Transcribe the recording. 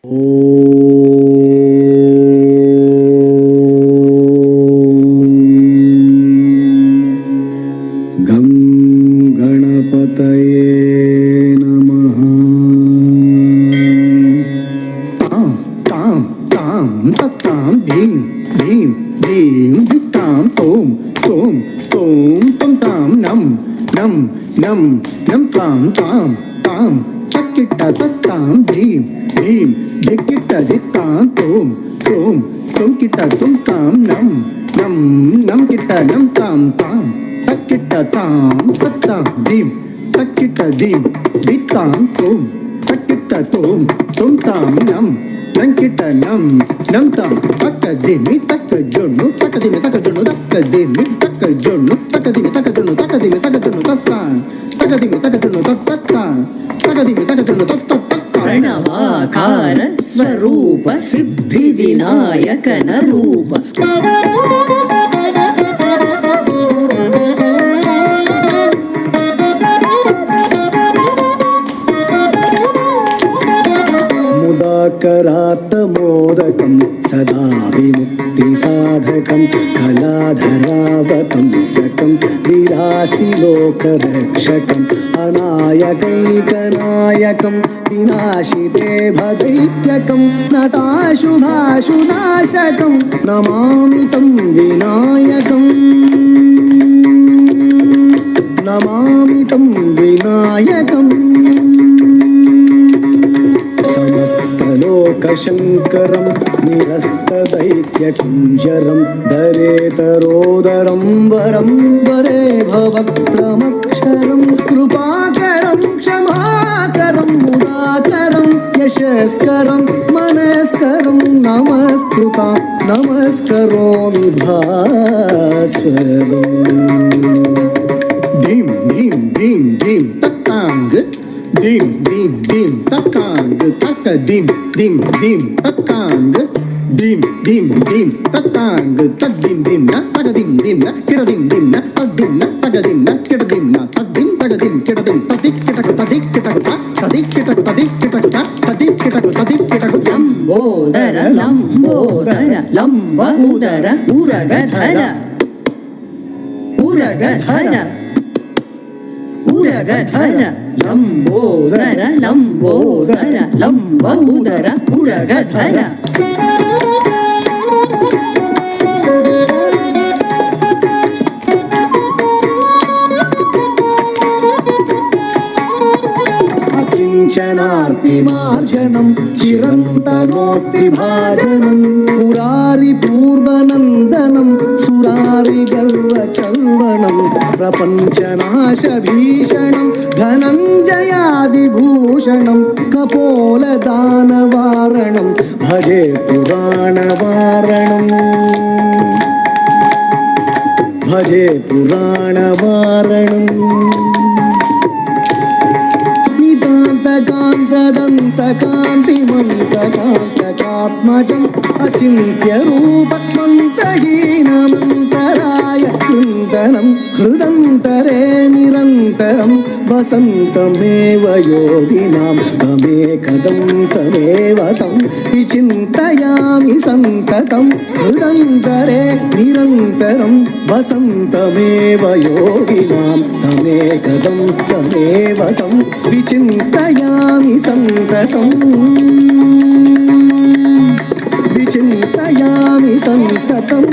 गं गणपतये नमः। तां तां तां तत्तां धीं धीं धीं दित्तां तों तों तों तं तां नं नं नं नं तां तां तां तक्किट्ट तत्तां धीं धीं दिक्किट्ट दित्तां तों तों तों किट्ट तुं तां नं नं नं किट्ट नं तां तां तक्किट्ट तां तत्तां धीं तक्किट्ट धीं दित्तां तों तक्किट्ट तों तुं तां नं నంకిట నం నంతం తక్కదిమి తక్కజొన్ను తక్కదిమి తక్కజొన్ను తక్కదిమి తక్కజొన్ను తక్కదిమి తక్కజొన్ను తక్కదిమి తక్కజొన్ను తత్త తక్కదిమి తక్కజొన్ను తత్త తక్కదిమి తక్కజొన్ను తత్త ప్రణవాకార స్వరూప సిద్ధి వినాయకన రూప करात्मोदकं सदा विमुक्तिसाधकं कलाधरावतंसकं विलासिलोकरक्षकम् अनायकैकनायकं विनाशिदेवदैत्यकं नताशुभाशुनाशकं नमामि तं विनायकम् नमामि तं विनायकम् लोकशङ्करं निरस्तदैत्यकुञ्जरं धरेतरोदरं वरं वरे भवक्त्रमक्षरं कृपाकरं क्षमाकरं मुदाकरं यशस्करं मनस्करं नमस्कृतां नमस्करोमि भास्वरम् धीं धीं धीं धीं तत्ताङ्ग dim dim dim takang tak dim dim dim takang dim dim dim takang tak dim dim na tak dim dim na kira dim dim na tak dim na tak dim na kira dim na tak dim kira dim tadik kita tadik kita tadik kita tadik kita tadik kita tadik kita Lambodara Lambodara లంబ ఉదర ఉరగధర ఉరగధర ఉరగధర లంబోదర లంబోదర లంబ ఉదర ఉరగధర అకించనార్తిమార్జనం చిరంతనోక్తిభాజనం పురారి పూర్వనందనం సురారి గర్వచర్వణం ప్రపంచనాశభీషణం ధనంజయాదిభూషణం కపోలదానవారణం భజే పురాణవారణం భజే పురాణవారణం కాంతకాంతదంతకాంతిమంతకాంతకాత్మజం అచింత్యరూపమంతహీనమంతరాయ కుందనం హృదంతరే నిరంతరం వసంతమేవ యోగినాం తమేకదం తమేవ తం విచింతయామి సంతతం హృదంతరే నిరంతరం వసంతమేవ యోగినాం తమేకదం తమేవ తం విచింతయామి సంతతం విచింతయామి సంతతం